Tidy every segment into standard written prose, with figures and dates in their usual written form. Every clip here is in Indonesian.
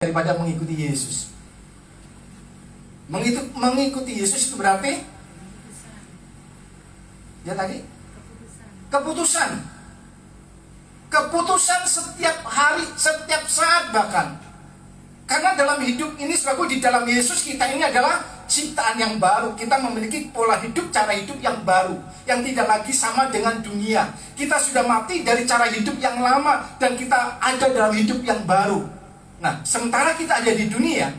daripada mengikuti Yesus. Mengikuti Yesus itu berarti ya tadi keputusan setiap hari, setiap saat bahkan. Karena dalam hidup ini, sebagai di dalam Yesus kita ini adalah ciptaan yang baru. Kita memiliki pola hidup, cara hidup yang baru, yang tidak lagi sama dengan dunia. Kita sudah mati dari cara hidup yang lama dan kita ada dalam hidup yang baru. Nah, sementara kita ada di dunia,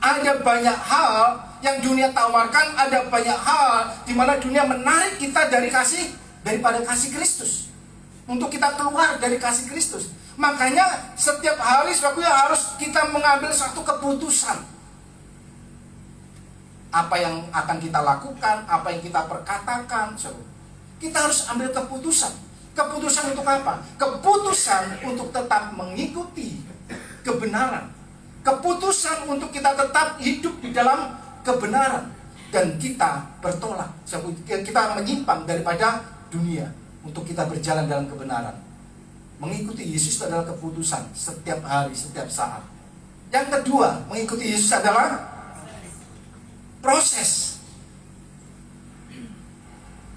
ada banyak hal yang dunia tawarkan, ada banyak hal di mana dunia menarik kita daripada kasih Kristus. Untuk kita keluar dari kasih Kristus. Makanya setiap hari sebabnya harus kita mengambil satu keputusan. Apa yang akan kita lakukan, apa yang kita perkatakan. Kita harus ambil keputusan. Keputusan untuk apa? Keputusan untuk tetap mengikuti kebenaran. Keputusan untuk kita tetap hidup di dalam kebenaran. Dan kita bertolak. Kita menyimpang daripada dunia. Untuk kita berjalan dalam kebenaran. Mengikuti Yesus itu adalah keputusan setiap hari, setiap saat. Yang kedua, mengikuti Yesus adalah proses.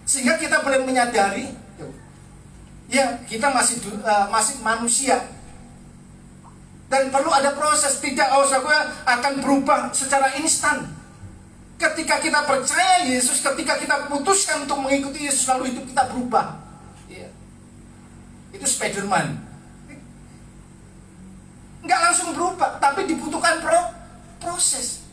Sehingga kita boleh menyadari, ya kita masih manusia. Dan perlu ada proses, tidak akan berubah secara instan. Ketika kita percaya Yesus, ketika kita putuskan untuk mengikuti Yesus, lalu hidup kita berubah. Itu Spiderman. Nggak langsung berubah, tapi dibutuhkan proses.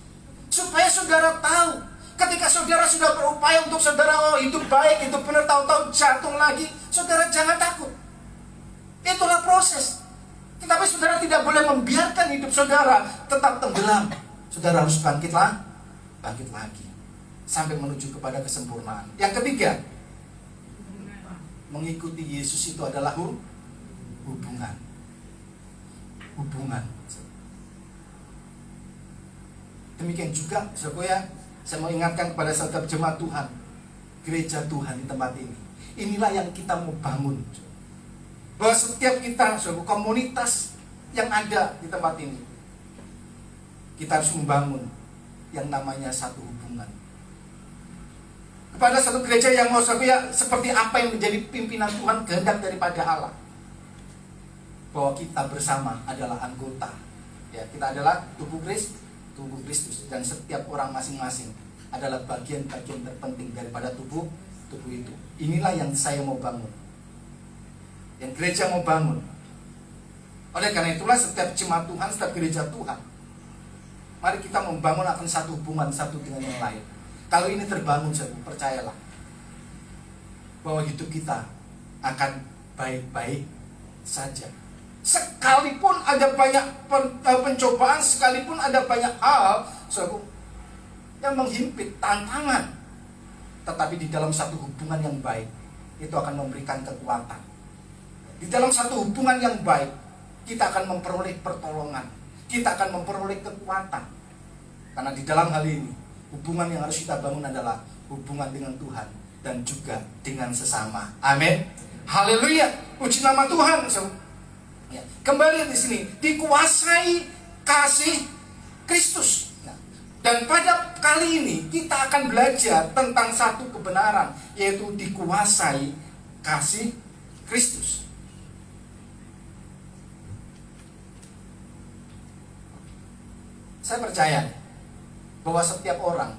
Supaya saudara tahu, ketika saudara sudah berupaya untuk saudara hidup baik, hidup benar, tahu-tahu jatuh lagi, saudara jangan takut. Itulah proses. Tetapi saudara tidak boleh membiarkan hidup saudara tetap tenggelam. Saudara harus bangkit lagi sampai menuju kepada kesempurnaan. Yang ketiga, mengikuti Yesus itu adalah hubungan. Demikian juga, saya mau ingatkan kepada setiap jemaat Tuhan, gereja Tuhan di tempat ini. Inilah yang kita mau bangun. Bahwa setiap kita, komunitas yang ada di tempat ini, kita harus membangun yang namanya satu hubungan. Kepada satu gereja yang mau seperti apa yang menjadi pimpinan Tuhan kehendak daripada Allah. Bahwa kita bersama adalah anggota. Ya, kita adalah tubuh Kristus dan setiap orang masing-masing adalah bagian-bagian terpenting daripada tubuh itu. Inilah yang saya mau bangun. Yang gereja mau bangun. Oleh karena itulah setiap jemaat Tuhan, setiap gereja Tuhan, mari kita membangun akan satu hubungan satu dengan yang lain. Kalau ini terbangun, percayalah bahwa hidup kita akan baik-baik saja. Sekalipun ada banyak pencobaan, sekalipun ada banyak hal yang menghimpit, tantangan, tetapi di dalam satu hubungan yang baik, itu akan memberikan kekuatan. Di dalam satu hubungan yang baik, kita akan memperoleh pertolongan, kita akan memperoleh kekuatan. Karena di dalam hal ini, hubungan yang harus kita bangun adalah hubungan dengan Tuhan dan juga dengan sesama. Amin. Haleluya. Puji nama Tuhan. Ya, kembali di sini, dikuasai kasih Kristus. Nah, dan pada kali ini kita akan belajar tentang satu kebenaran, yaitu dikuasai kasih Kristus. Saya percaya bahwa setiap orang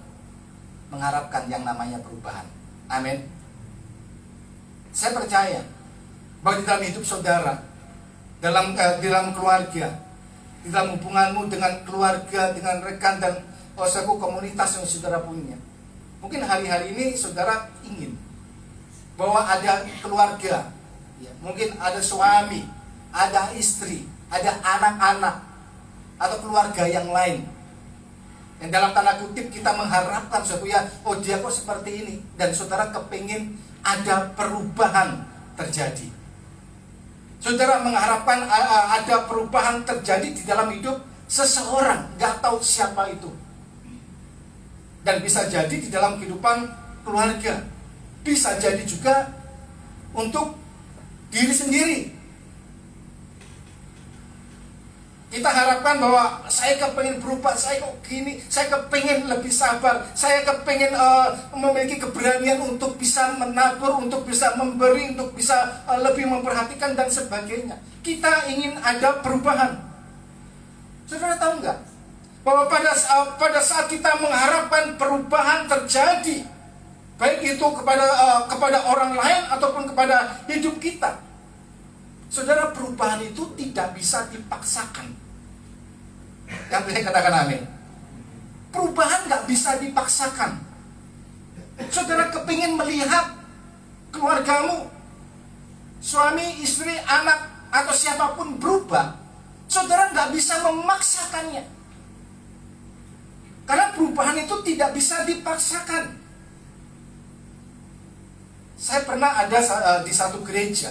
mengharapkan yang namanya perubahan. Amin. Saya percaya bahwa di dalam hidup saudara, dalam keluarga, di dalam hubunganmu dengan keluarga, dengan rekan dan komunitas yang saudara punya, mungkin hari-hari ini saudara ingin bahwa ada keluarga, ya, mungkin ada suami, ada istri, ada anak-anak, atau keluarga yang lain. Yang dalam tanda kutip kita mengharapkan dia kok seperti ini. Dan saudara kepingin ada perubahan terjadi. Saudara mengharapkan ada perubahan terjadi di dalam hidup seseorang, gak tahu siapa itu. Dan bisa jadi di dalam kehidupan keluarga, bisa jadi juga untuk diri sendiri. Kita harapkan bahwa saya kepengen berubah, saya kok gini, saya kepengen lebih sabar, saya kepengen memiliki keberanian untuk bisa menabur, untuk bisa memberi, untuk bisa lebih memperhatikan dan sebagainya. Kita ingin ada perubahan. Saudara tahu nggak? Bahwa pada saat kita mengharapkan perubahan terjadi, baik itu kepada orang lain ataupun kepada hidup kita, saudara, perubahan itu tidak bisa dipaksakan. Yang bisa katakan amin. Perubahan nggak bisa dipaksakan. Saudara kepingin melihat keluargamu, suami, istri, anak, atau siapapun berubah, saudara nggak bisa memaksakannya. Karena perubahan itu tidak bisa dipaksakan. Saya pernah ada di satu gereja.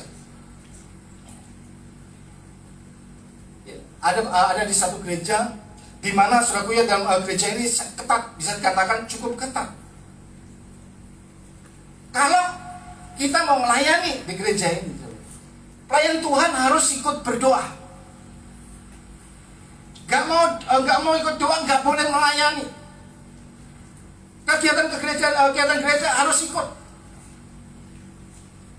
Ada di satu gereja di mana saudaraku ya, dalam gereja ini ketat, bisa dikatakan cukup ketat. Kalau kita mau melayani di gereja ini, pelayan Tuhan harus ikut berdoa. Gak mau ikut doa, gak boleh melayani. Kegiatan gereja harus ikut.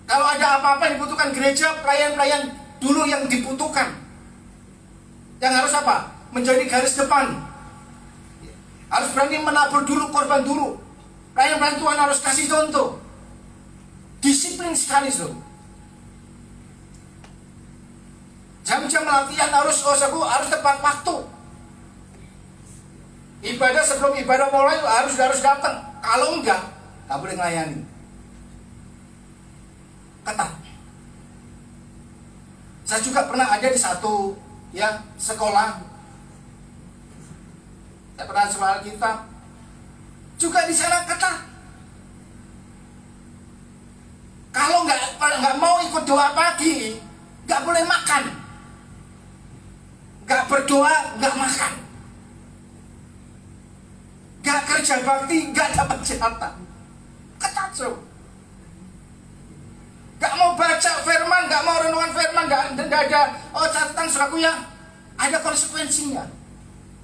Kalau ada apa-apa yang dibutuhkan gereja, pelayan-pelayan dulu yang dibutuhkan. Yang harus apa? Menjadi garis depan. Harus berani menabur dulu, korban dulu. Pelayan-pelayan Tuhan harus kasih contoh. Disiplin sekali, saudara. Jam-jam latihan harus tepat waktu. Ibadah sebelum ibadah mulai harus datang. Kalau enggak, tak boleh melayani. Ketat. Saya juga pernah ada di satu sekolah. Saya pernah sekolah kita juga di sana ketat. Kalau nggak mau ikut doa pagi, nggak boleh makan. Nggak berdoa, nggak makan. Nggak kerja bakti, nggak dapat jatah. Ketat, so. Nggak mau baca firman, nggak mau renungan firman, nggak ada catatan, saudaraku ya. Ada konsekuensinya.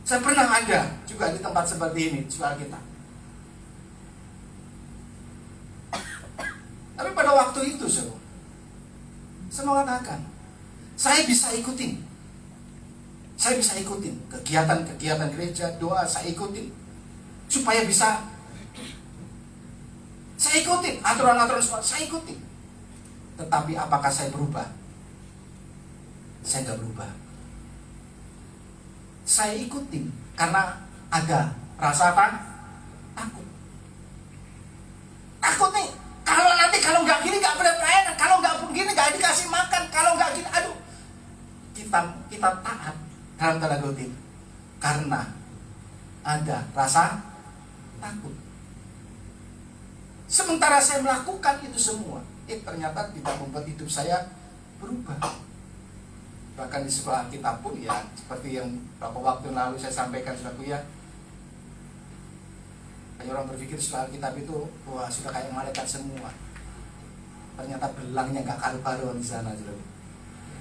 Saya pernah ada juga di tempat seperti ini, saudara kita. Tapi pada waktu itu, saudara, saya mengatakan, saya bisa ikutin. Saya bisa ikutin kegiatan gereja, doa, saya ikutin. Supaya bisa, saya ikutin aturan-aturan semua, saya ikutin. Tetapi apakah saya berubah? Saya nggak berubah. Saya ikutin karena ada rasa takut. Takut nih, kalau nggak gini nggak boleh pelayanan, kalau nggak gini nggak dikasih makan, kalau nggak gini, aduh. Kita taat dalam tanda kutip karena ada rasa takut. Sementara saya melakukan itu semua, ternyata tidak membuat hidup saya berubah. Bahkan di sekolah kita pun ya, seperti yang beberapa waktu lalu saya sampaikan, saudaraku ya, banyak orang berpikir sekolah kitab itu wah sudah kayak malaikat semua. Ternyata belangnya nggak karu-karuan di sana, saudaraku.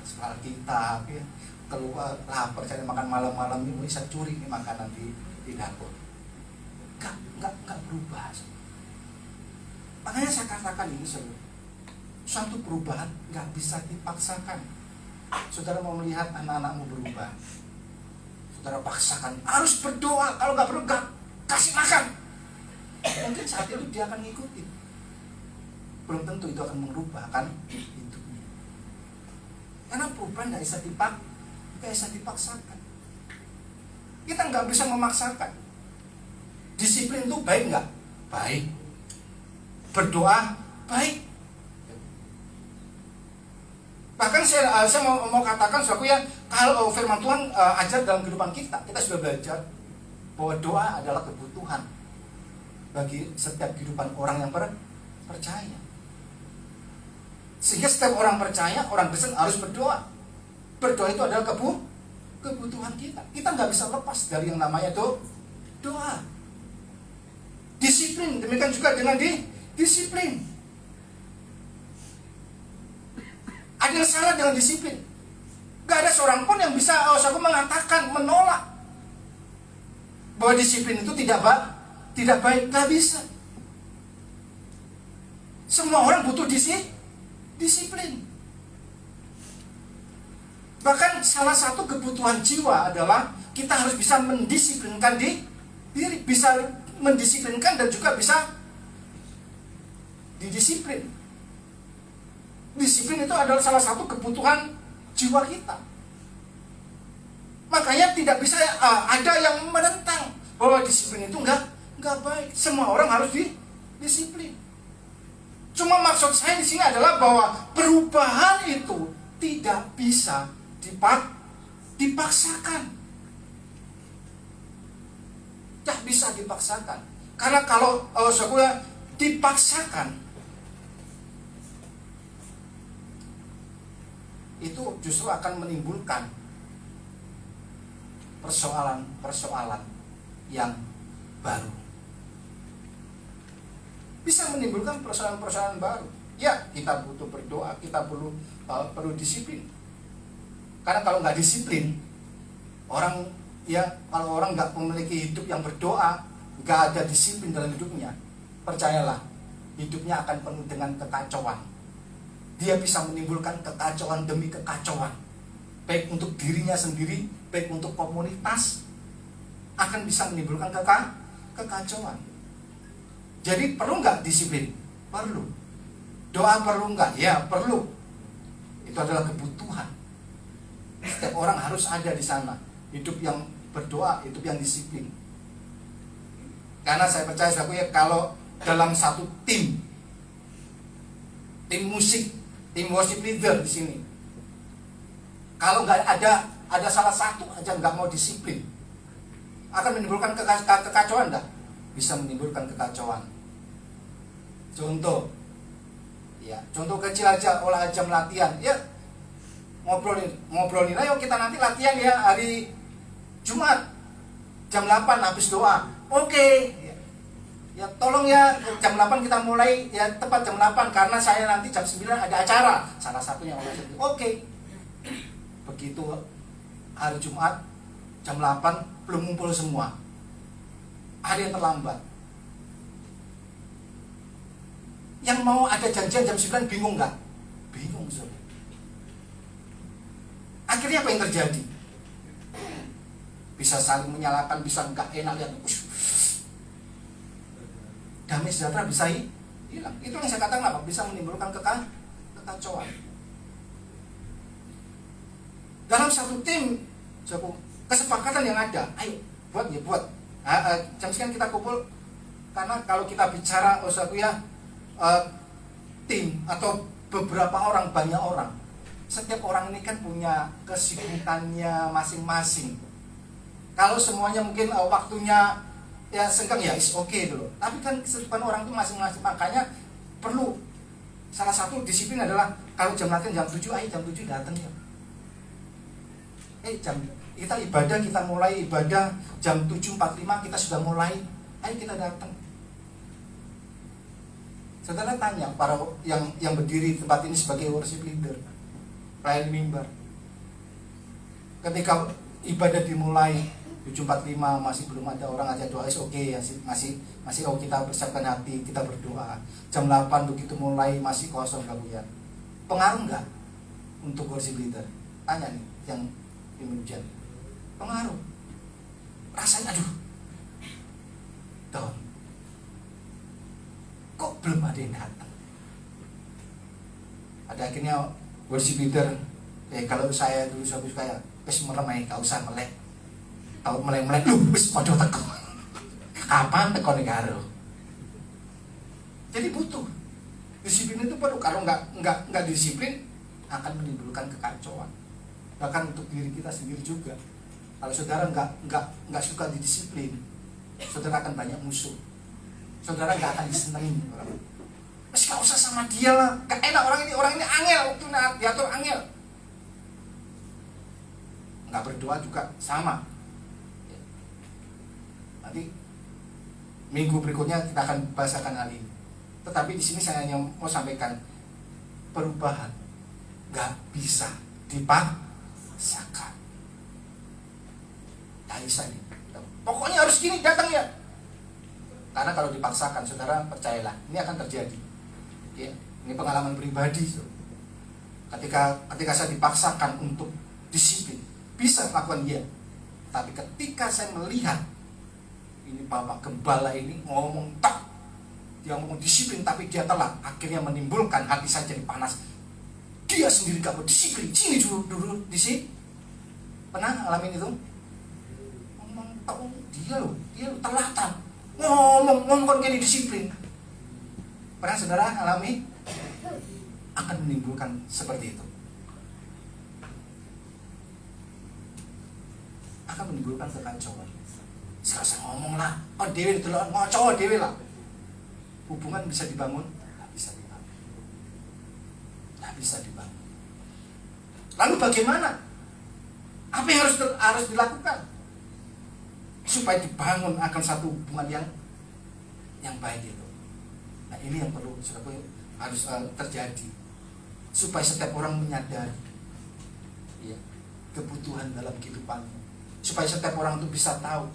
Sekolah kitab ya, keluar lapar cari makan malam-malam ini bisa curi nih makanan di dapur. Nggak berubah. Makanya saya katakan ini, saudara. Suatu perubahan nggak bisa dipaksakan. Saudara mau melihat anak-anakmu berubah, saudara paksakan harus berdoa. Kalau nggak berdoa, kasih makan. Mungkin saat itu dia akan ngikutin. Belum tentu itu akan merubah kan hidupnya. Karena perubahan nggak bisa dipaksakan. Kita nggak bisa memaksakan. Disiplin itu baik nggak? Baik. Berdoa baik. Bahkan saya mau katakan, saudaraku ya, kalau firman Tuhan ajar dalam kehidupan kita sudah belajar bahwa doa adalah kebutuhan bagi setiap kehidupan orang yang percaya. Sehingga setiap orang percaya, orang Kristen harus berdoa. Berdoa itu adalah kebutuhan kita. Kita nggak bisa lepas dari yang namanya doa. Disiplin, demikian juga dengan disiplin. Ada yang salah dengan disiplin. Gak ada seorang pun yang bisa mengatakan, menolak bahwa disiplin itu tidak baik. Gak bisa. Semua orang butuh disiplin. Bahkan salah satu kebutuhan jiwa adalah kita harus bisa mendisiplinkan diri, bisa mendisiplinkan dan juga bisa didisiplin. Disiplin itu adalah salah satu kebutuhan jiwa kita. Makanya tidak bisa ada yang menentang bahwa disiplin itu enggak baik. Semua orang harus disiplin. Cuma maksud saya di sini adalah bahwa perubahan itu tidak bisa dipaksakan. Tidak bisa dipaksakan. Karena kalau saudara dipaksakan, itu justru akan menimbulkan persoalan-persoalan yang baru. Bisa menimbulkan persoalan-persoalan baru. Ya, kita butuh berdoa, kita perlu disiplin. Karena kalau nggak disiplin, kalau orang nggak memiliki hidup yang berdoa, nggak ada disiplin dalam hidupnya, percayalah, hidupnya akan penuh dengan kekacauan. Dia bisa menimbulkan kekacauan demi kekacauan, baik untuk dirinya sendiri, baik untuk komunitas, akan bisa menimbulkan kekacauan. Jadi perlu nggak disiplin? Perlu. Doa perlu nggak? Ya perlu. Itu adalah kebutuhan. Setiap orang harus ada di sana. Hidup yang berdoa, hidup yang disiplin. Karena saya percaya kalau dalam satu tim musik, tim worship leader di sini, kalau nggak ada salah satu aja nggak mau disiplin, akan menimbulkan kekacauan enggak? Bisa menimbulkan kekacauan. Contoh kecil aja, olah jam latihan. Ya, ngobrolin ayo kita nanti latihan ya hari Jumat jam 8 habis doa. Oke. Ya tolong ya jam 8 kita mulai ya tepat jam 8 karena saya nanti jam 9 ada acara. Salah satunya olah jam. Oke. Begitu hari Jumat jam 8 belum ngumpul semua. Ada yang terlambat. Yang mau ada janjian jam 9 bingung nggak? Bingung, saudara. Akhirnya apa yang terjadi? Bisa saling menyalahkan, bisa nggak enak lihat. Damai sejahtera bisa hilang. Itu yang saya katakan apa? Bisa menimbulkan kekacauan. Dalam satu tim, kesepakatan yang ada, ayo buat. Jam sekian kita kumpul. Karena kalau kita bicara tim atau beberapa orang, banyak orang, setiap orang ini kan punya kesibukannya masing-masing. Kalau semuanya mungkin waktunya ya senggang ya is okay dulu. Tapi kan kesibukan orang itu masing-masing. Makanya perlu salah satu disiplin adalah kalau jam latihan jam 7, ayo jam 7 datang ya. Kita ibadah, kita mulai ibadah jam 7.45 kita sudah mulai. Ayo kita datang. Saudara tanya para yang berdiri di tempat ini sebagai worship leader, pelayan mimbar. Ketika ibadah dimulai 7.45 masih belum ada orang aja doa, oke ya, masih kita persiapkan hati, kita berdoa. Jam 8 begitu mulai masih kosong kabuyat. Pengaruh enggak untuk worship leader? Tanya nih yang dimenjat. Pengaruh. Rasanya aduh. Down. Kok belum ada yang datang? Ada akhirnya worship leader, kalau saya dulu kayak wis melemah, gak usah melek. Tahu melek-melek, wis padha teko. Kapan teko negara? Jadi butuh disiplin itu perlu. Kalau nggak disiplin akan menimbulkan kekacauan. Bahkan untuk diri kita sendiri juga. Kalau saudara nggak suka didisiplin, saudara akan banyak musuh. Saudara nggak akan disenengin orang. Mas gak usah sama dia lah, gak enak orang ini angel, waktu diatur angel. Nggak berdoa juga sama. Nanti minggu berikutnya kita akan bahasakan hal ini. Tetapi di sini saya hanya mau sampaikan perubahan nggak bisa dipaksakan. Tak bisa nih. Pokoknya harus gini datang ya. Karena kalau dipaksakan, saudara percayalah, ini akan terjadi. Ya, ini pengalaman pribadi. Ketika saya dipaksakan untuk disiplin, bisa melakukan dia. Tapi ketika saya melihat ini Bapak Gembala ini ngomong tak, dia ngomong disiplin tapi dia telat, akhirnya menimbulkan hati saya jadi panas. Dia sendiri gak berdisiplin, sini dulu di sini. Pernah ngalamin itu? Ngomong tahu dia loh telatan. Ngomong kan gini disiplin. Pernah saudara alami? Akan menimbulkan seperti itu. Akan menimbulkan kekacauan. Sekarang ngomong lah, oh dewe itu lah, ngocok dewe lah. Hubungan bisa dibangun? Tidak bisa dibangun. Tidak bisa dibangun. Lalu bagaimana? Apa yang harus dilakukan supaya dibangun akan satu hubungan yang baik itu? Nah ini yang perlu harus terjadi supaya setiap orang menyadari ya, kebutuhan dalam kehidupannya, supaya setiap orang itu bisa tahu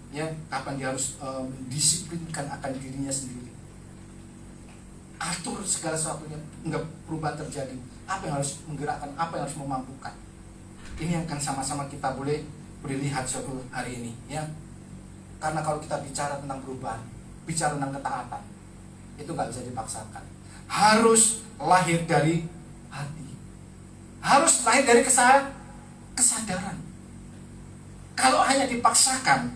ya kapan dia harus mendisiplinkan akan dirinya sendiri, atur segala sesuatunya, enggak perubahan terjadi, apa yang harus menggerakkan, apa yang harus memampukan. Ini yang akan sama-sama kita boleh lihat suatu hari ini ya. Karena kalau kita bicara tentang perubahan, bicara tentang ketaatan, itu nggak bisa dipaksakan. Harus lahir dari hati, harus lahir dari kesadaran. Kalau hanya dipaksakan,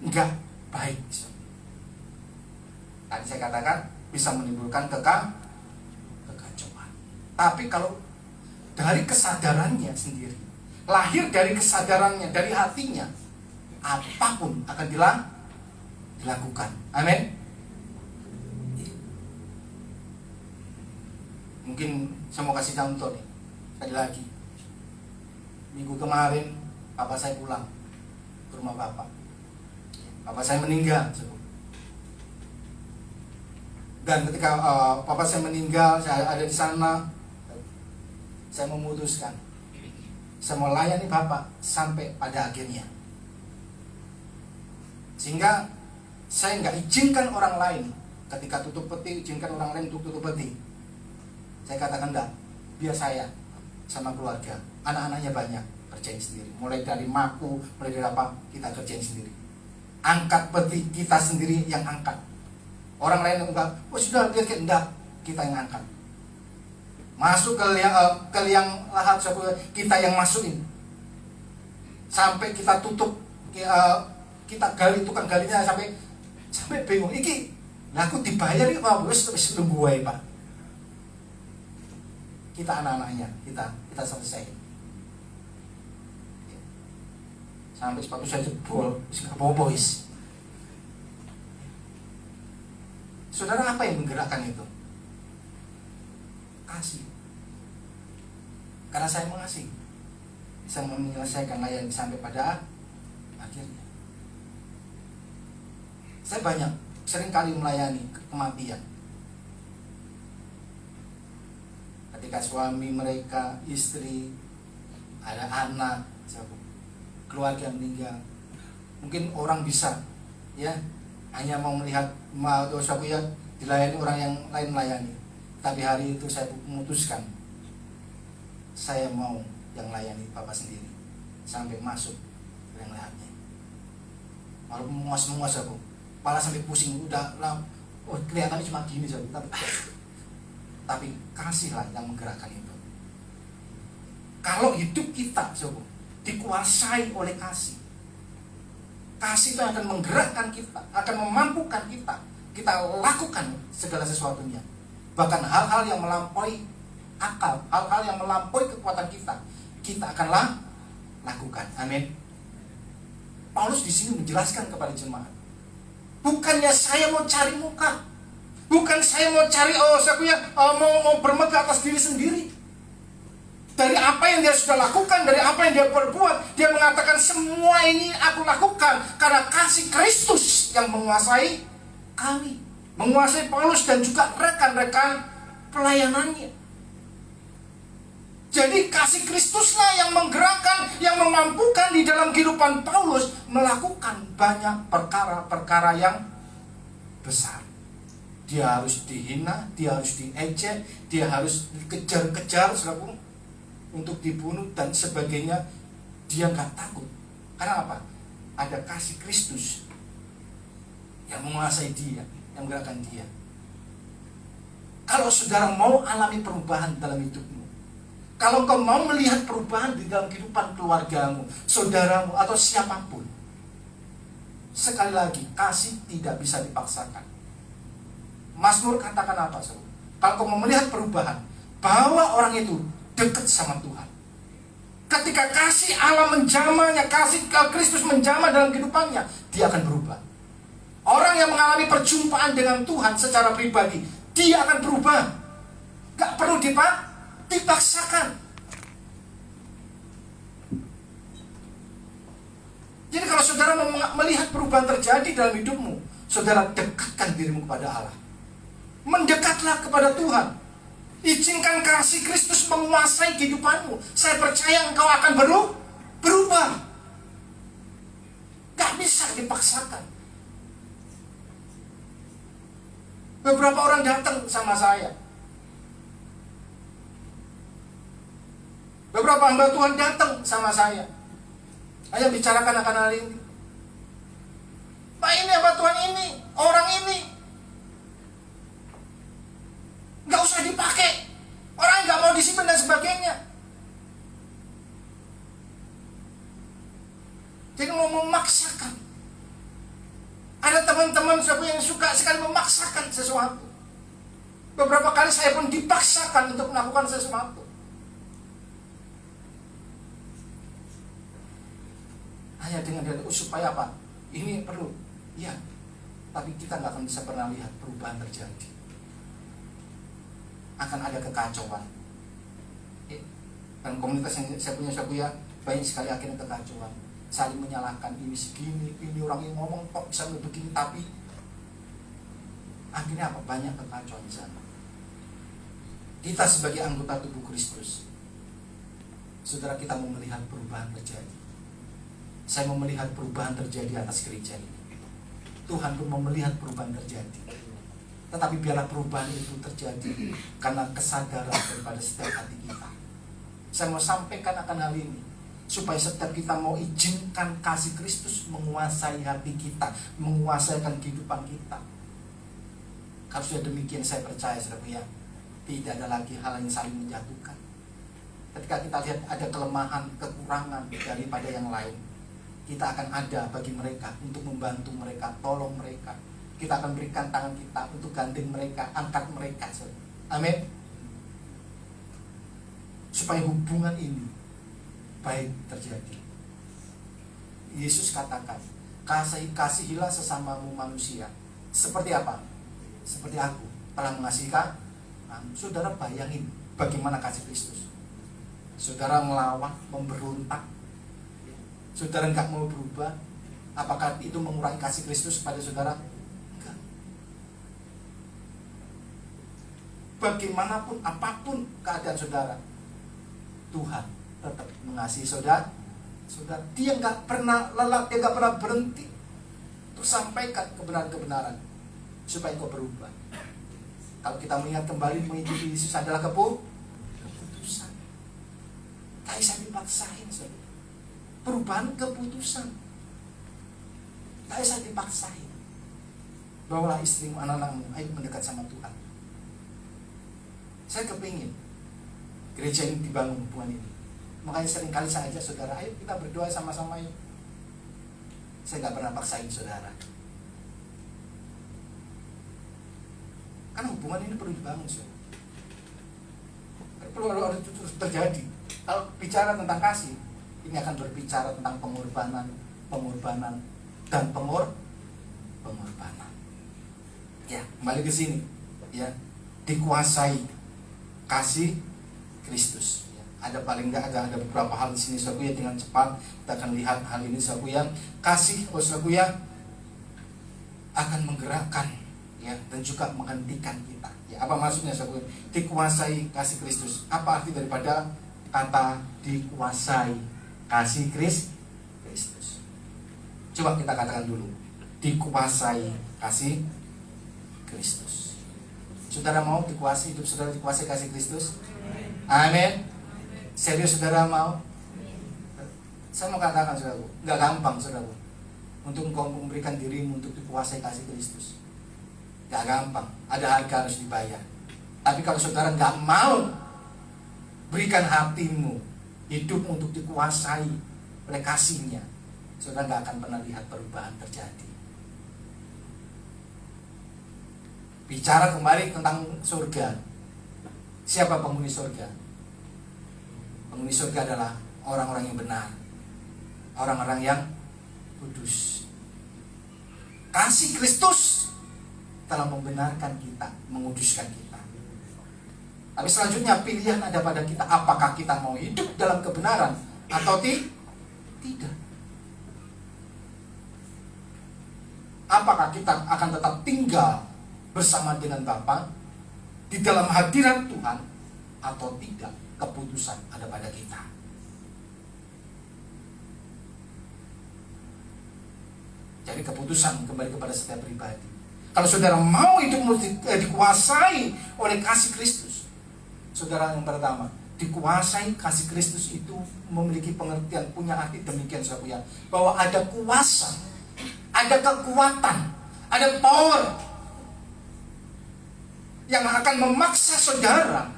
nggak baik. Tadi saya katakan bisa menimbulkan kekacauan. Tapi kalau dari kesadarannya sendiri, lahir dari kesadarannya, dari hatinya, apapun akan dilakukan. Amin. Mungkin saya mau kasih contoh nih. Sekali lagi, minggu kemarin papa saya pulang ke rumah bapak. Papa saya meninggal. Dan ketika papa saya meninggal, saya ada di sana, saya memutuskan saya mau layani bapak sampai pada akhirnya. Sehingga saya nggak izinkan orang lain ketika tutup peti, izinkan orang lain untuk tutup peti. Saya katakan enggak, biar saya sama keluarga, anak-anaknya banyak, kerjain sendiri. Mulai dari maku, mulai dari apa, kita kerjain sendiri. Angkat peti kita sendiri yang angkat. Orang lain enggak, oh sudah lihat enggak, kita yang angkat. Masuk ke liang lahat, kita yang masukin. Sampai kita tutup, kita gali, tukang galinya sampai bingung. Iki, aku dibayar ini apa? Wes tunggu wae Pak. Kita anak-anaknya, kita selesai. Sampai sepatu saya jebol, nggak apa-apa wis. Saudara, apa yang menggerakkan itu? Kasih. Karena saya mengasihi, saya menyelesaikan layanan sampai pada akhirnya. Saya sering kali melayani kematian. Ketika suami mereka, istri, ada anak, keluarga meninggal, mungkin orang bisa ya hanya mau melihat dosaku ya dilayani orang yang lain melayani. Tapi hari itu saya memutuskan saya mau yang layani Bapak sendiri sampai masuk yang lainnya. Walaupun menguas aku, kepala sampai pusing udah lah, oh kelihatannya cuma gini saja, tapi kasihlah yang menggerakkan itu. Kalau hidup kita dikuasai oleh kasih, kasih itu akan menggerakkan kita, akan memampukan kita lakukan segala sesuatunya. Bahkan hal-hal yang melampaui akal, hal-hal yang melampaui kekuatan kita akan lakukan. Amin. Paulus di sini menjelaskan kepada jemaat, bukannya saya mau cari muka, bukan saya mau cari mau bermegah atas diri sendiri. Dari apa yang dia sudah lakukan, dari apa yang dia perbuat, dia mengatakan semua ini aku lakukan karena kasih Kristus yang menguasai kami, menguasai Paulus dan juga rekan-rekan pelayanannya. Jadi kasih Kristuslah yang menggerakkan, yang memampukan di dalam kehidupan Paulus melakukan banyak perkara-perkara yang besar. Dia harus dihina, dia harus diejek, dia harus dikejar-kejar, saudaraku, untuk dibunuh dan sebagainya. Dia nggak takut. Karena apa? Ada kasih Kristus yang menguasai dia, yang menggerakkan dia. Kalau saudara mau alami perubahan dalam hidupmu, kalau kau mau melihat perubahan di dalam kehidupan keluargamu, saudaramu, atau siapapun, sekali lagi, kasih tidak bisa dipaksakan. Mazmur katakan apa, saudara? Kalau kau mau melihat perubahan, bahwa orang itu dekat sama Tuhan. Ketika kasih Allah menjamahnya, kasih Kristus menjamah dalam kehidupannya, dia akan berubah. Orang yang mengalami perjumpaan dengan Tuhan secara pribadi, dia akan berubah. Gak perlu dipaksakan. Jadi kalau saudara melihat perubahan terjadi dalam hidupmu, saudara dekatkan dirimu kepada Allah. Mendekatlah kepada Tuhan. Izinkan kasih Kristus menguasai kehidupanmu. Saya percaya engkau akan berubah. Gak bisa dipaksakan. Beberapa orang datang sama saya. Beberapa hamba Tuhan datang sama saya. Ayo bicarakan akan hal ini. Pak, ini apa Tuhan ini? Orang ini nggak usah dipakai. Orang nggak mau disimpan dan sebagainya. Jadi mau memaksakan. Ada teman-teman yang suka sekali memaksakan sesuatu. Beberapa kali saya pun dipaksakan untuk melakukan sesuatu. Hanya dengan supaya apa? Ini perlu, ya. Tapi kita nggak akan bisa pernah lihat perubahan terjadi. Akan ada kekacauan. Dan komunitas yang saya punya banyak sekali akhirnya kekacauan. Saling menyalahkan, ini segini, ini orang yang ngomong kok bisa begini, tapi akhirnya apa? Banyak kekacauan di sana. Kita sebagai anggota tubuh Kristus, saudara, kita mau melihat perubahan terjadi. Saya mau melihat perubahan terjadi atas gereja ini. Tuhan pun mau melihat perubahan terjadi. Tetapi biarlah perubahan itu terjadi karena kesadaran daripada setiap hati kita. Saya mau sampaikan akan hal ini, supaya setiap kita mau izinkan kasih Kristus menguasai hati kita, menguasai kehidupan kita. Kalau sudah demikian, saya percaya, saudara, tidak ada lagi hal yang saling menjatuhkan. Ketika kita lihat ada kelemahan, kekurangan daripada yang lain, kita akan ada bagi mereka untuk membantu mereka, tolong mereka. Kita akan berikan tangan kita untuk gandeng mereka, angkat mereka. Amin. Supaya hubungan ini baik terjadi. Yesus katakan, kasihilah sesamamu manusia. Seperti apa? Seperti aku telah mengasihi kamu. Saudara bayangin bagaimana kasih Kristus. Saudara melawan, memberontak. Saudara nggak mau berubah. Apakah itu mengurangi kasih Kristus pada saudara? Enggak. Bagaimanapun, apapun keadaan saudara, Tuhan tetap mengasihi saudara. Dia nggak pernah lelah, dia nggak pernah berhenti untuk sampaikan kebenaran-kebenaran supaya kau berubah. Kalau kita melihat kembali mengikuti Yesus adalah keputusan. Tak bisa dipaksain, saudara. Perubahan keputusan. Tak bisa dipaksain. Bawalah istrimu, anak-anakmu, ayo mendekat sama Tuhan. Saya kepingin gereja ini dibangun, hubungan ini. Makanya seringkali saya ajak saudara, ayo kita berdoa sama-sama yuk. Saya gak pernah paksain saudara. Karena hubungan ini perlu dibangun, saudara. Perlu terus terjadi. Kalau bicara tentang kasih, ini akan berbicara tentang pengorbanan, dan pengorbanan. Ya, kembali ke sini. Ya, dikuasai kasih Kristus. Ya, ada paling enggak ada beberapa hal di sini, saudara, ya, dengan cepat kita akan lihat hal ini, saudara, yang kasih, saudara, ya, akan menggerakkan, ya, dan juga menghentikan kita. Ya, apa maksudnya, saudara? Dikuasai kasih Kristus. Apa arti daripada kata dikuasai kasih Kristus. Coba kita katakan dulu, dikuasai kasih Kristus. Saudara mau dikuasai, hidup saudara dikuasai kasih Kristus? Amin. Serius saudara mau? Saya mau katakan saudaraku, nggak gampang saudaraku untuk engkau memberikan dirimu untuk dikuasai kasih Kristus. Nggak gampang, ada harga harus dibayar. Tapi kalau saudara nggak mau berikan hatimu, hidup untuk dikuasai oleh kasih-Nya, saudara nggak akan pernah lihat perubahan terjadi. Bicara kembali tentang surga, siapa penghuni surga? Penghuni surga adalah orang-orang yang benar, orang-orang yang kudus. Kasih Kristus telah membenarkan kita, menguduskan kita. Tapi selanjutnya pilihan ada pada kita, apakah kita mau hidup dalam kebenaran atau tidak. Apakah kita akan tetap tinggal bersama dengan Bapa di dalam hadirat Tuhan atau tidak. Keputusan ada pada kita. Jadi keputusan kembali kepada setiap pribadi. Kalau saudara mau hidup dikuasai oleh kasih Kristus, saudara yang pertama, dikuasai kasih Kristus itu memiliki pengertian, punya arti demikian saudara, bahwa ada kuasa, ada kekuatan, ada power yang akan memaksa saudara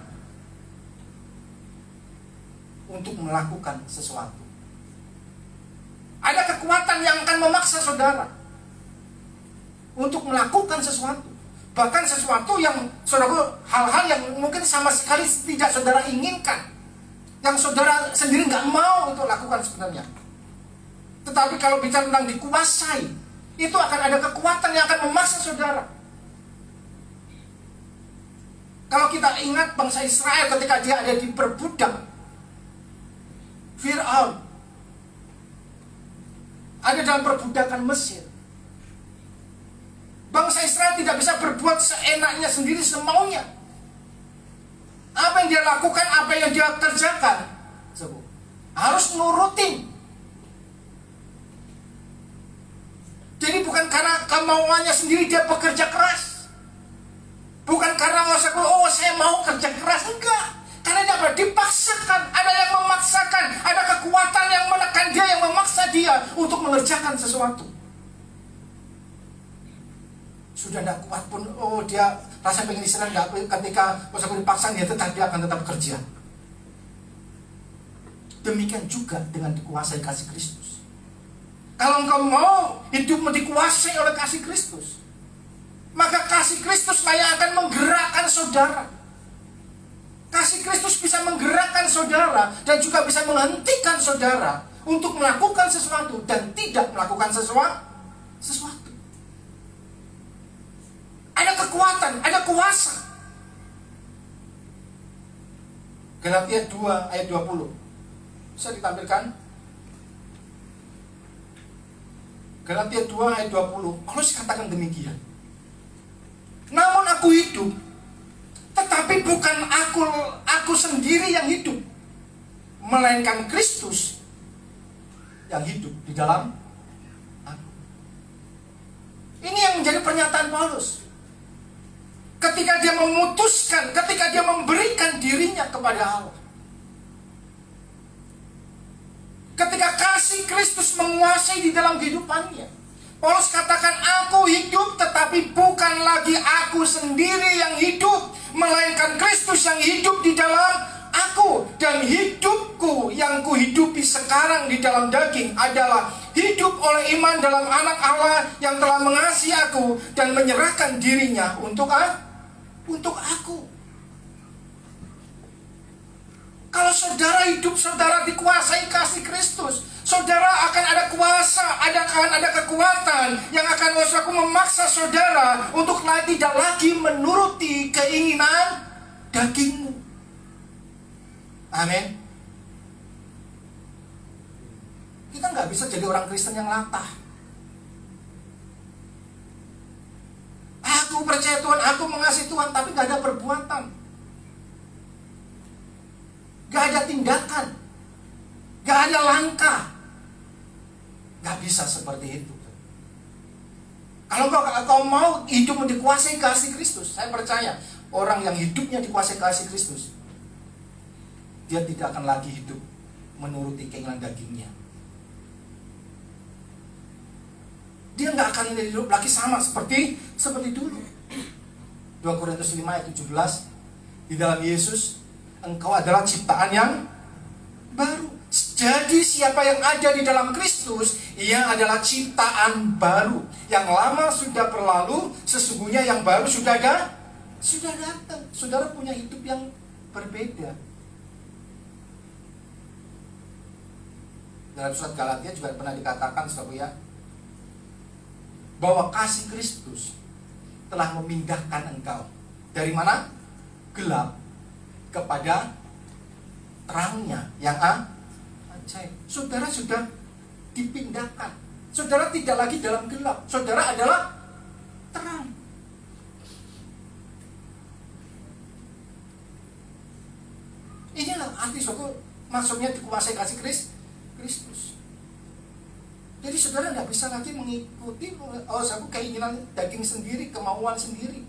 untuk melakukan sesuatu. Ada kekuatan yang akan memaksa saudara untuk melakukan sesuatu. Bahkan sesuatu yang saudara, hal-hal yang mungkin sama sekali tidak saudara inginkan, yang saudara sendiri nggak mau untuk lakukan sebenarnya. Tetapi kalau bicara tentang dikuasai, itu akan ada kekuatan yang akan memaksa saudara. Kalau kita ingat bangsa Israel ketika dia ada di perbudak Fir'aun, ada dalam perbudakan Mesir. Bangsa Israel tidak bisa berbuat seenaknya sendiri, semaunya. Apa yang dia lakukan, apa yang dia kerjakan, harus nurutin. Jadi bukan karena kemauannya sendiri dia bekerja keras, bukan karena saya mau kerja keras, enggak. Karena dia dipaksakan, ada yang memaksakan, ada kekuatan yang menekan dia, yang memaksa dia untuk mengerjakan sesuatu. Sudah tidak kuat pun, dia rasa pengen istirahat, ketika dipaksa dia akan tetap kerja. Demikian juga dengan dikuasai kasih Kristus. Kalau engkau mau hidupmu dikuasai oleh kasih Kristus, maka kasih Kristus yang akan menggerakkan saudara. Kasih Kristus bisa menggerakkan saudara dan juga bisa menghentikan saudara untuk melakukan sesuatu dan tidak melakukan sesuatu. Ada kekuatan, ada kuasa. Galatia 2 ayat 20. Bisa ditampilkan? Galatia 2 ayat 20. Paulus katakan demikian. Namun aku hidup, tetapi bukan aku sendiri yang hidup, melainkan Kristus yang hidup di dalam aku. Ini yang menjadi pernyataan Paulus. Ketika dia memutuskan, ketika dia memberikan dirinya kepada Allah. Ketika kasih Kristus menguasai di dalam kehidupannya, Paulus katakan, aku hidup tetapi bukan lagi aku sendiri yang hidup, melainkan Kristus yang hidup di dalam aku. Dan hidupku yang kuhidupi sekarang di dalam daging adalah hidup oleh iman dalam anak Allah yang telah mengasihi aku dan menyerahkan dirinya untuk aku. Kalau saudara hidup, saudara dikuasai kasih Kristus, saudara akan ada kuasa, akan ada kekuatan yang akan memaksa saudara untuk tidak lagi menuruti keinginan dagingmu. Amin. Kita nggak bisa jadi orang Kristen yang latah. Aku percaya Tuhan, aku mengasihi Tuhan, tapi nggak ada perbuatan, nggak ada tindakan. tindakan, gak ada langkah. Gak bisa seperti itu. Kalau kau mau hidupmu dikuasai kasih Kristus, saya percaya orang yang hidupnya dikuasai kasih Kristus, dia tidak akan lagi hidup menuruti keinginan dagingnya. Dia nggak akan hidup lagi sama seperti dulu. 2 Korintus 5 ayat 17, di dalam Yesus engkau adalah ciptaan yang baru. Jadi siapa yang ada di dalam Kristus, ia adalah ciptaan baru. Yang lama sudah berlalu, sesungguhnya yang baru sudah datang. Saudara punya hidup yang berbeda. Dalam surat Galatia juga pernah dikatakan, saudara, bahwa kasih Kristus telah memindahkan engkau dari mana? Gelap kepada terangnya yang ajaib. Saudara sudah dipindahkan. Saudara tidak lagi dalam gelap. Saudara adalah terang. Inilah arti saudara maksudnya dikuasai kasih Kristus. Jadi saudara tidak bisa lagi mengikuti satu keinginan daging sendiri, kemauan sendiri.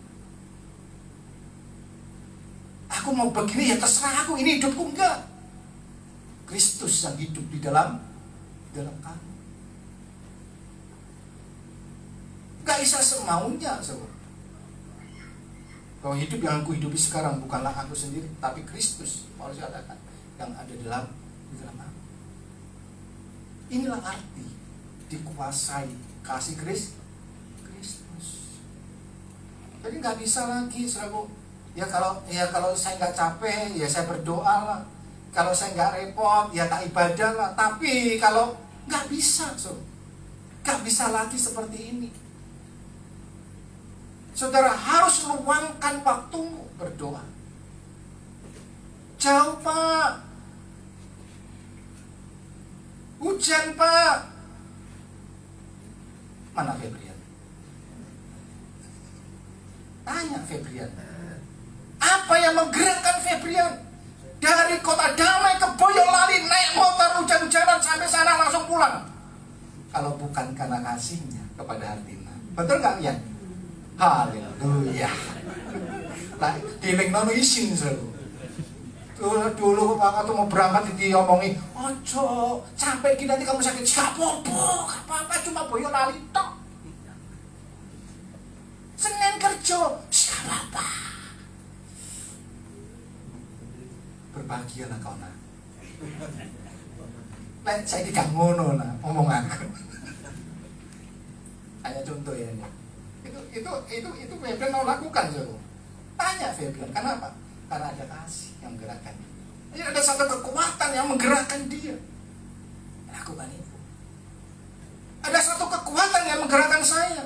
Aku mau begini, ya terserah aku, ini hidupku. Enggak. Kristus yang hidup di dalam kamu. Enggak bisa semaunya, saudara. Bahwa hidup yang aku hidupi sekarang bukanlah aku sendiri, tapi Kristus, Paulus katakan, yang ada di dalam aku. Inilah arti dikuasai kasih Kristus. Jadi nggak bisa lagi, saudara. Kalau saya nggak capek, ya saya berdoa lah. Kalau saya nggak repot, ya tak ibadah lah. Tapi kalau nggak bisa, nggak bisa lagi seperti ini. Saudara harus luangkan waktumu berdoa. Jauh Pak, hujan Pak. Mana Febrian? Tanya Febrian. Apa yang menggerakkan Febrian? Dari kota damai ke Boyolali, naik motor hujan-hujanan sampai sana langsung pulang. Kalau bukan karena kasihnya kepada Hartina. Betul gak ya? Haleluya. Nah, diling nono isin selalu. Dulu waktu mau berangkat diomongi, ojo sampai gini nanti kamu sakit. Gak apa-apa, cuma Boyolali tok. Senin kerja, gak apa-apa. Berbahagialah kau nak. Saya tidak ngono nak omongan. Hanya contoh ya. Itu Febrian mau lakukan, so. Tanya Febrian, kenapa? Karena ada kasih yang menggerakkan dia. Jadi ada satu kekuatan yang menggerakkan dia. Lakukan itu. Ada satu kekuatan yang menggerakkan saya.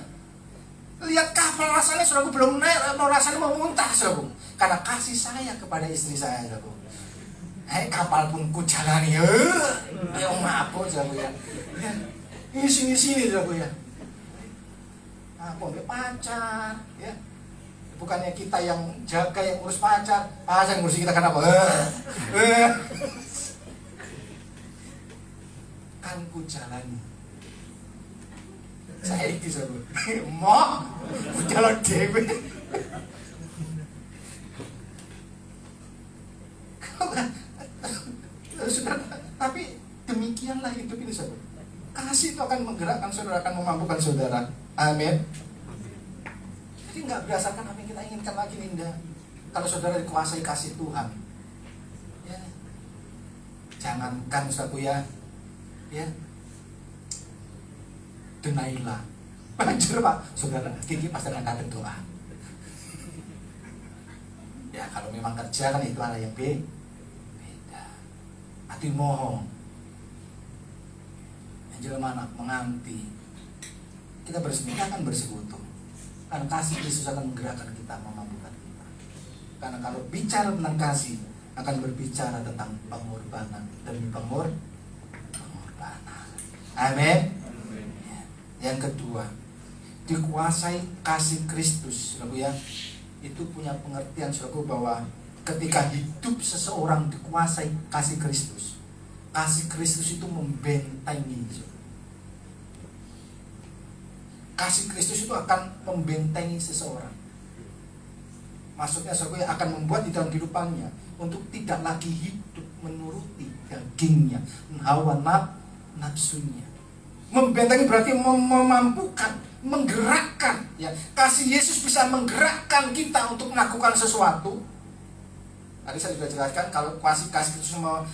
Lihat kapal rasanya sudah belum naik, rasanya mau muntah, saudara. Karena kasih saya kepada istri saya, saudara. Kapal pun ku jalani, ayo mabuk, saudara. Sini, saudara. Aku ambil pacar, ya. Bukannya kita yang jaga, yang urus pacar yang ngurus kita kenapa? Kan ku jalani. Saya iki sabu. Mau jalan dewe. Tapi demikianlah hidup ini, saudara. Kasih itu akan menggerakkan saudara, akan memampukan saudara. Amin. Jadi nggak berdasarkan apa yang kita inginkan lagi, Linda. Kalau saudara dikuasai kasih Tuhan, ya, jangankan saudaraku ya, denailah. Banjir Pak, saudara, Kiki pasti akan datang doa. Ya kalau memang kerja kan itu hal yang beda. Hati mohon, Angel mana menganti. Kita akan bersekutu. Karena kasih Yesus akan menggerakkan kita, memampukan kita. Karena kalau bicara tentang kasih, akan berbicara tentang pengorbanan demi pengorbanan. Amin. Yang kedua, dikuasai kasih Kristus, saudaraku ya. Itu punya pengertian, saudaraku, bahwa Ketika hidup seseorang dikuasai kasih Kristus itu membentengi. Kasih Kristus itu akan membentengi seseorang. Maksudnya saudara akan membuat di dalam kehidupannya untuk tidak lagi hidup menuruti dagingnya, hawa nafsunya. Membentengi berarti memampukan, menggerakkan. Ya, kasih Yesus bisa menggerakkan kita untuk melakukan sesuatu. Tadi saya sudah jelaskan kalau kasih Kristus saudara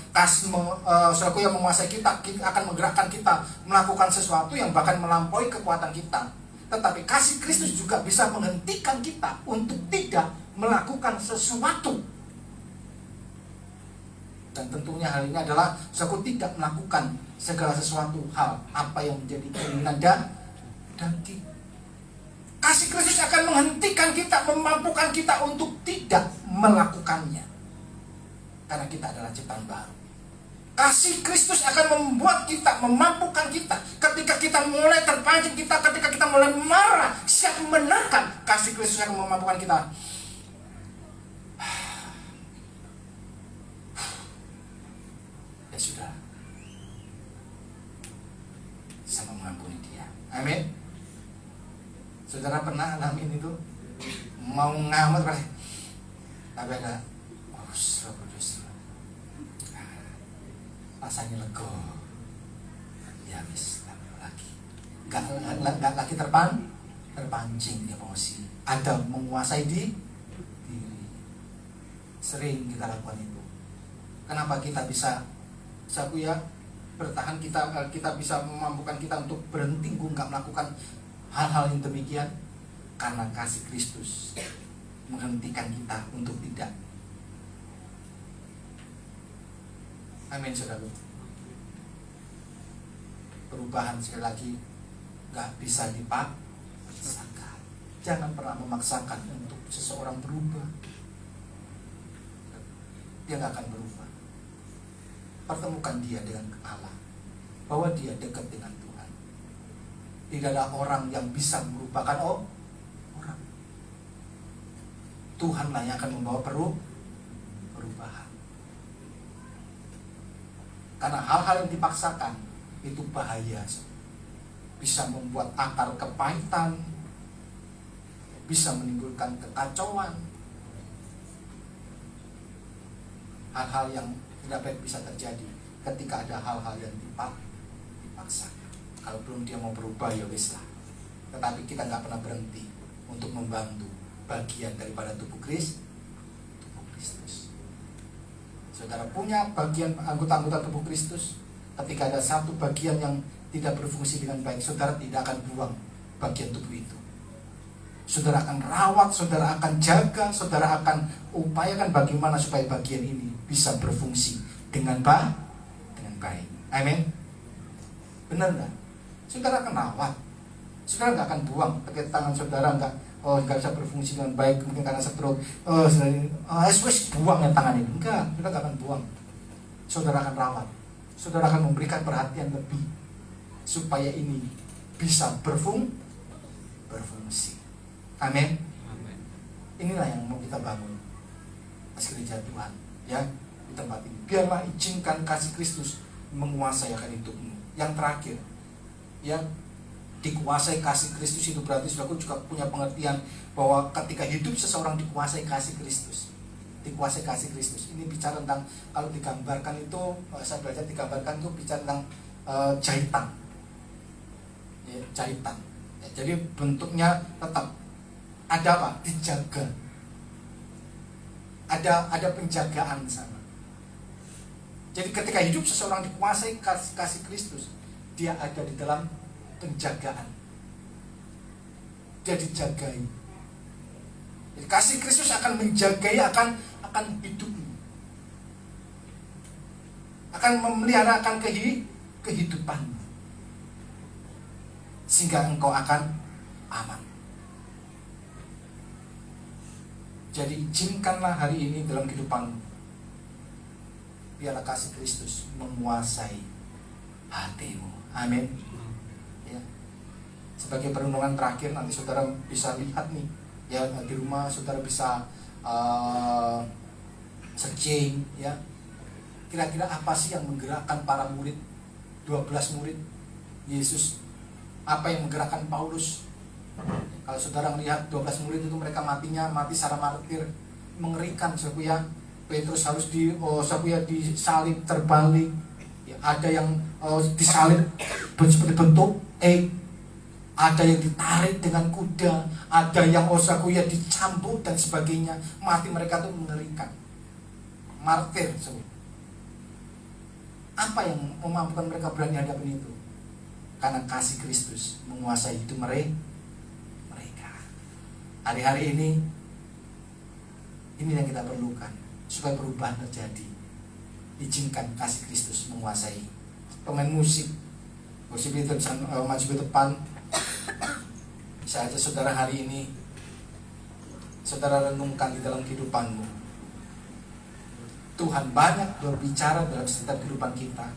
yang menguasai kita akan menggerakkan kita melakukan sesuatu yang bahkan melampaui kekuatan kita. Tetapi kasih Kristus juga bisa menghentikan kita untuk tidak melakukan sesuatu. Dan tentunya hal ini adalah saudara tidak melakukan segala sesuatu hal apa yang menjadi keinginan daging. Kasih Kristus akan menghentikan kita, memampukan kita untuk tidak melakukannya. Karena kita adalah ciptaan baru. Kasih Kristus akan membuat kita, memampukan kita. Ketika kita mulai terpancing, ketika kita mulai marah, siap menekan, kasih Kristus akan memampukan kita. Ya sudah, sama mengampuni dia. Amin. Saudara pernah alamin itu? Mau ngamut, tapi ada rasanya lega, ya wis lagi, nggak lagi terpancing emosi, ada menguasai diri. Sering kita lakukan itu. Kenapa kita bisa, bertahan, kita bisa memampukan kita untuk berhenti nggak melakukan hal-hal yang demikian? Karena kasih Kristus menghentikan kita untuk tidak. Amin, saudara. Perubahan sekali lagi gak bisa dipaksakan. Jangan pernah memaksakan untuk seseorang berubah. Dia gak akan berubah. Pertemukan dia dengan Allah, bahwa dia dekat dengan Tuhan. Tidak ada orang yang bisa merupakan orang. Tuhanlah yang akan membawa perubahan. Karena hal-hal yang dipaksakan itu bahaya. Bisa membuat akar kepahitan, bisa menimbulkan kekacauan. Hal-hal yang tidak baik bisa terjadi ketika ada hal-hal yang dipaksakan. Kalau belum dia mau berubah, ya wis lah. Tetapi kita nggak pernah berhenti untuk membantu bagian daripada tubuh Kristus. Saudara punya bagian anggota-anggota tubuh Kristus. Ketika ada satu bagian yang tidak berfungsi dengan baik, saudara tidak akan buang bagian tubuh itu. Saudara akan rawat, saudara akan jaga, saudara akan upayakan bagaimana supaya bagian ini bisa berfungsi dengan baik. Amin. Benar nggak? Saudara akan rawat. Saudara nggak akan buang ketika tangan saudara nggak bisa berfungsi dengan baik, mungkin karena stroke. Buang yang tangan ini. Enggak, saudara nggak akan buang. Saudara akan rawat. Saudara akan memberikan perhatian lebih supaya ini bisa berfungsi. Amin. Inilah yang mau kita bangun as gereja Tuhan, ya, di tempat ini. Biarlah izinkan kasih Kristus menguasai akan hidupmu. Yang terakhir, ya, dikuasai kasih Kristus itu berarti saudaraku juga punya pengertian bahwa ketika hidup seseorang dikuasai kasih Kristus. Dikuasai kasih Kristus. Ini bicara tentang, kalau digambarkan itu, saya belajar digambarkan itu bicara tentang jahitan. Ya, jahitan. Ya, jadi bentuknya tetap ada apa? Dijaga. Ada penjagaan di sana. Jadi ketika hidup seseorang dikuasai kasih Kristus, dia ada di dalam penjagaan. Dia dijagai. Jadi kasih Kristus akan menjagai akan hidupmu. Akan memelihara akan kehidupanmu. Sehingga engkau akan aman. Jadi izinkanlah hari ini dalam kehidupanmu, biarlah kasih Kristus menguasai hatimu. Amin. Ya. Sebagai perenungan terakhir, nanti saudara bisa lihat nih, ya, di rumah saudara bisa searching ya. Kira-kira apa sih yang menggerakkan para murid, 12 murid Yesus? Apa yang menggerakkan Paulus? Kalau saudara melihat 12 murid itu, mereka mati secara martir, mengerikan ya. Petrus harus disalib terbalik ya, ada yang disalib seperti bentuk ada yang ditarik dengan kuda, ada yang dicambuk dan sebagainya. Mati mereka itu mengerikan, martir. Apa yang memampukan mereka berani hadapin itu? Karena kasih Kristus menguasai hidup mereka. Hari-hari ini yang kita perlukan supaya perubahan terjadi. Izinkan kasih Kristus menguasai. Pemain musik itu bisa maju ke depan. Bisa aja saudara hari ini saudara renungkan di dalam kehidupanmu, Tuhan banyak berbicara dalam setiap kehidupan kita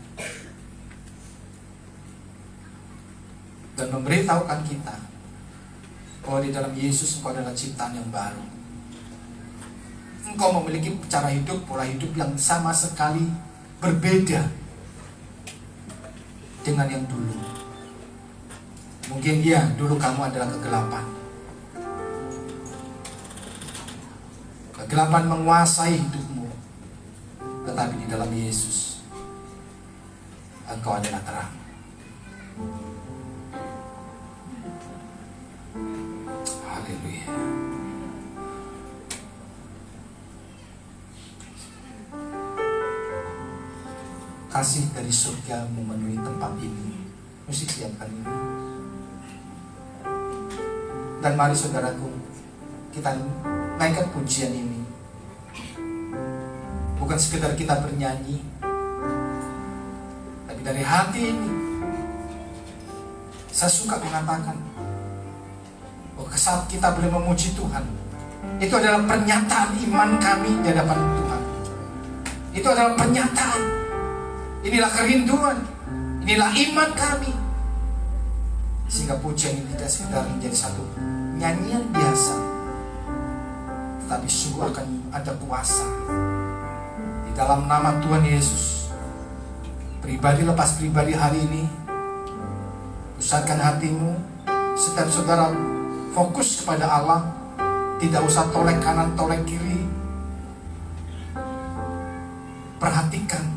dan memberitahukan kita bahwa di dalam Yesus engkau adalah ciptaan yang baru. Engkau memiliki cara hidup, pola hidup yang sama sekali berbeda dengan yang dulu. Mungkin dulu kamu adalah kegelapan. Kegelapan menguasai hidupmu. Tetapi di dalam Yesus engkau adalah terang. Haleluya. Kasih dari surga memenuhi tempat ini. Musik siapkan ini. Dan mari saudaraku, kita naikkan pujian ini. Bukan sekedar kita bernyanyi, tapi dari hati ini saya suka mengatakan bahwa saat kita boleh memuji Tuhan, itu adalah pernyataan iman kami di hadapan Tuhan. Itu adalah pernyataan. Inilah kerinduan, inilah iman kami. Sehingga pujian ini tidak sekedar menjadi satu nyanyian biasa, tetapi sungguh akan ada kuasa di dalam nama Tuhan Yesus. Pribadi lepas pribadi hari ini, pusatkan hatimu. Setiap saudara fokus kepada Allah, tidak usah tolek kanan tolek kiri. Perhatikan